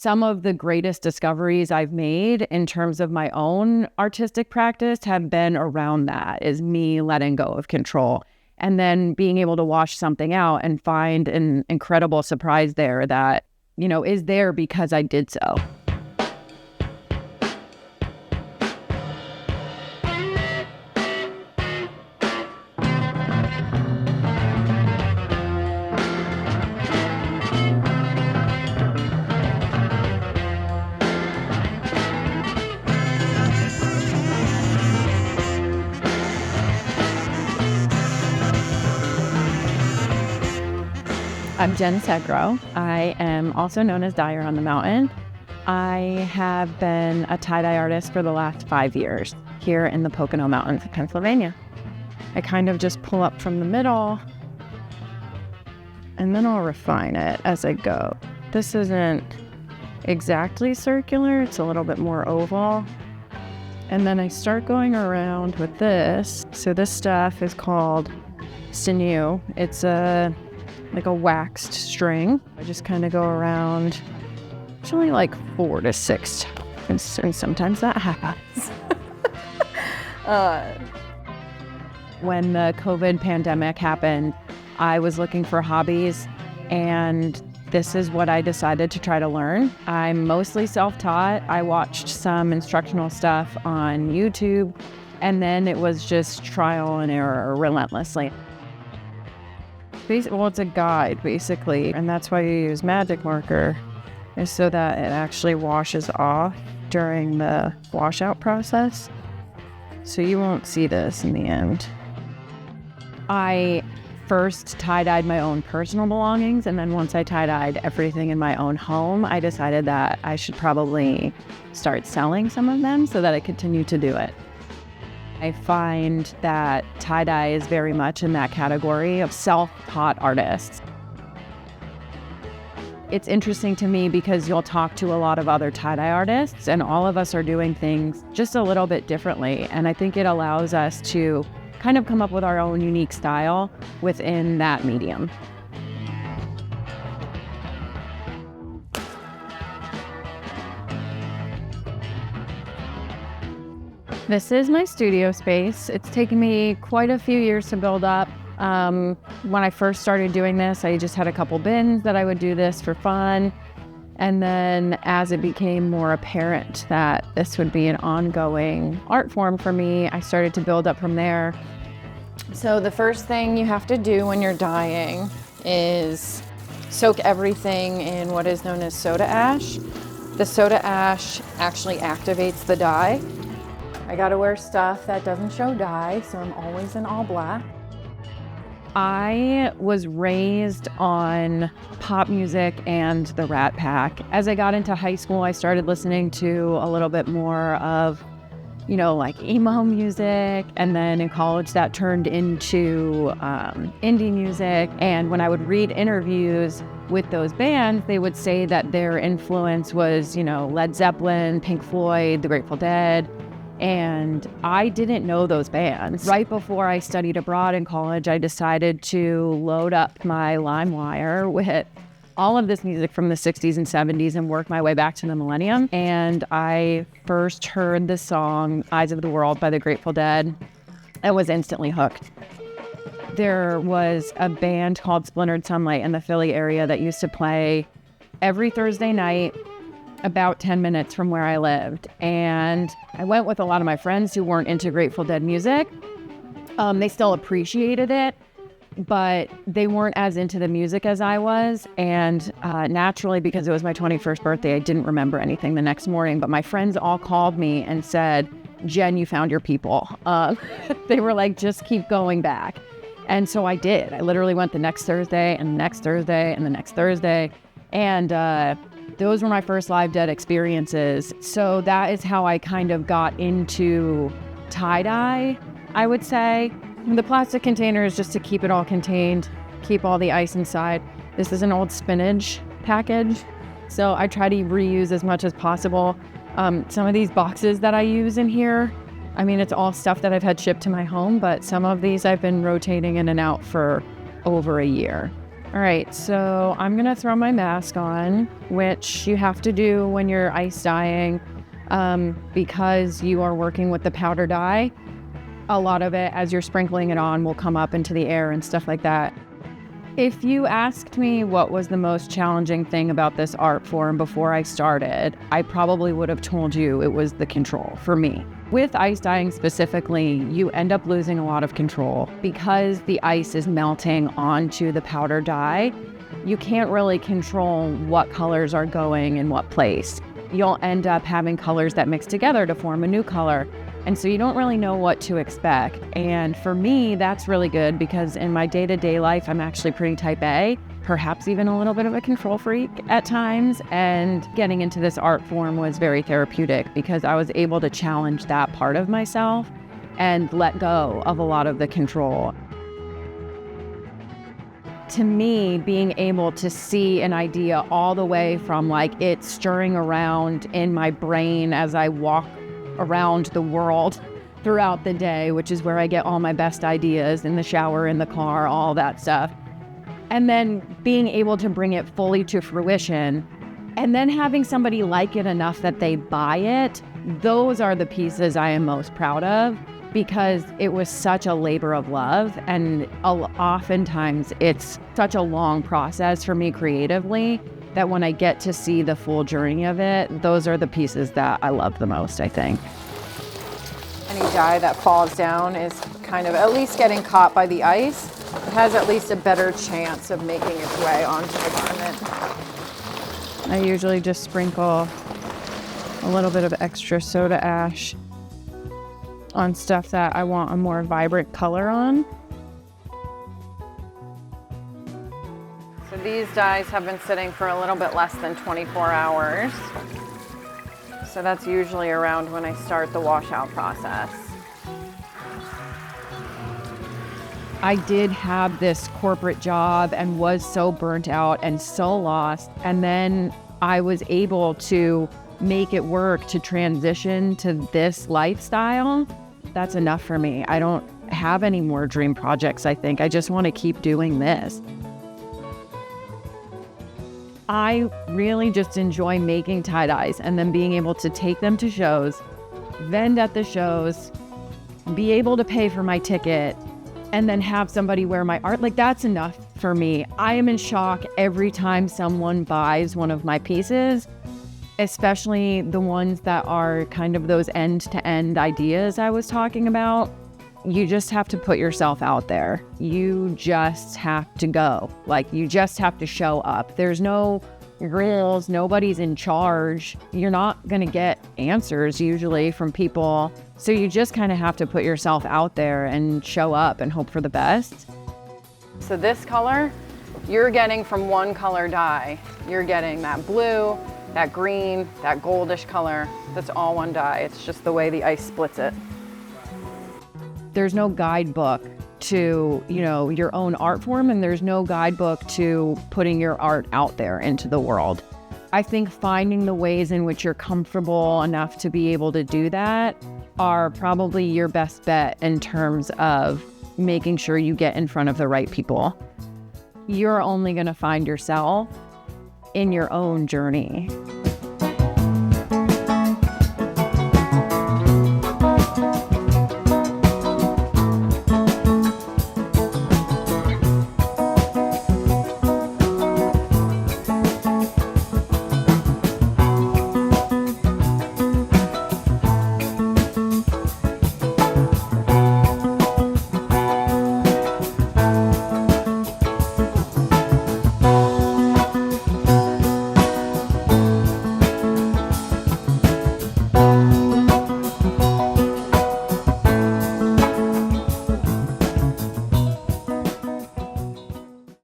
some of the greatest discoveries I've made in terms of my own artistic practice have been around that, is me letting go of control and then being able to wash something out and find an incredible surprise there that, is there because I did so. I'm Jenn Segro. I am also known as Dyer on the mountain. I have been a tie-dye artist for the last 5 years here in the Pocono Mountains of Pennsylvania. I kind of just pull up from the middle and then I'll refine it as I go. This isn't exactly circular, it's a little bit more oval. And then I start going around with this. So this stuff is called sinew. It's like a waxed string. I just kind of go around, usually like 4 to 6 times, and sometimes that happens. When the COVID pandemic happened, I was looking for hobbies, and this is what I decided to try to learn. I'm mostly self-taught. I watched some instructional stuff on YouTube, and then it was just trial and error relentlessly. Well, it's a guide, basically, and that's why you use magic marker, is so that it actually washes off during the washout process. So you won't see this in the end. I first tie-dyed my own personal belongings, and then once I tie-dyed everything in my own home, I decided that I should probably start selling some of them so that I continue to do it. I find that tie-dye is very much in that category of self-taught artists. It's interesting to me because you'll talk to a lot of other tie-dye artists, and all of us are doing things just a little bit differently. And I think it allows us to kind of come up with our own unique style within that medium. This is my studio space. It's taken me quite a few years to build up. When I first started doing this, I just had a couple bins that I would do this for fun. And then as it became more apparent that this would be an ongoing art form for me, I started to build up from there. So the first thing you have to do when you're dyeing is soak everything in what is known as soda ash. The soda ash actually activates the dye. I gotta wear stuff that doesn't show dye, so I'm always in all black. I was raised on pop music and the Rat Pack. As I got into high school, I started listening to a little bit more of, like emo music. And then in college, that turned into indie music. And when I would read interviews with those bands, they would say that their influence was, Led Zeppelin, Pink Floyd, The Grateful Dead. And I didn't know those bands. Right before I studied abroad in college, I decided to load up my LimeWire with all of this music from the 60s and 70s and work my way back to the millennium. And I first heard the song Eyes of the World by the Grateful Dead and was instantly hooked. There was a band called Splintered Sunlight in the Philly area that used to play every Thursday night about 10 minutes from where I lived. And I went with a lot of my friends who weren't into Grateful Dead music. They still appreciated it, but they weren't as into the music as I was. And naturally, because it was my 21st birthday, I didn't remember anything the next morning. But my friends all called me and said, Jen, you found your people. They were like, just keep going back. And so I did. I literally went the next Thursday and the next Thursday and the next Thursday. And those were my first live Dead experiences. So that is how I kind of got into tie-dye, I would say. The plastic container is just to keep it all contained, keep all the ice inside. This is an old spinach package, so I try to reuse as much as possible. Some of these boxes that I use in here, it's all stuff that I've had shipped to my home, but some of these I've been rotating in and out for over a year. All right, so I'm gonna throw my mask on, which you have to do when you're ice dyeing, because you are working with the powder dye. A lot of it, as you're sprinkling it on, will come up into the air and stuff like that. If you asked me what was the most challenging thing about this art form before I started, I probably would have told you it was the control for me. With ice dyeing specifically, you end up losing a lot of control because the ice is melting onto the powder dye. You can't really control what colors are going in what place. You'll end up having colors that mix together to form a new color. And so you don't really know what to expect. And for me, that's really good because in my day-to-day life, I'm actually pretty type A, perhaps even a little bit of a control freak at times. And getting into this art form was very therapeutic because I was able to challenge that part of myself and let go of a lot of the control. To me, being able to see an idea all the way from like it stirring around in my brain as I walk around the world throughout the day, which is where I get all my best ideas, in the shower, in the car, all that stuff. And then being able to bring it fully to fruition and then having somebody like it enough that they buy it, those are the pieces I am most proud of because it was such a labor of love. And oftentimes it's such a long process for me creatively that when I get to see the full journey of it, those are the pieces that I love the most, I think. Any dye that falls down is kind of at least getting caught by the ice. It has at least a better chance of making its way onto the garment. I usually just sprinkle a little bit of extra soda ash on stuff that I want a more vibrant color on. So these dyes have been sitting for a little bit less than 24 hours. So that's usually around when I start the washout process. I did have this corporate job and was so burnt out and so lost. And then I was able to make it work to transition to this lifestyle. That's enough for me. I don't have any more dream projects, I think. I just want to keep doing this. I really just enjoy making tie-dyes and then being able to take them to shows, vend at the shows, be able to pay for my ticket, and then have somebody wear my art. Like, that's enough for me. I am in shock every time someone buys one of my pieces, especially the ones that are kind of those end-to-end ideas I was talking about. You just have to put yourself out there. You just have to go. Like, you just have to show up. There's no rules. Nobody's in charge. You're not going to get answers usually from people. So you just kind of have to put yourself out there and show up and hope for the best. So this color, you're getting from one color dye. You're getting that blue, that green, that goldish color. That's all one dye. It's just the way the ice splits it. There's no guidebook to, your own art form, and there's no guidebook to putting your art out there into the world. I think finding the ways in which you're comfortable enough to be able to do that are probably your best bet in terms of making sure you get in front of the right people. You're only going to find yourself in your own journey.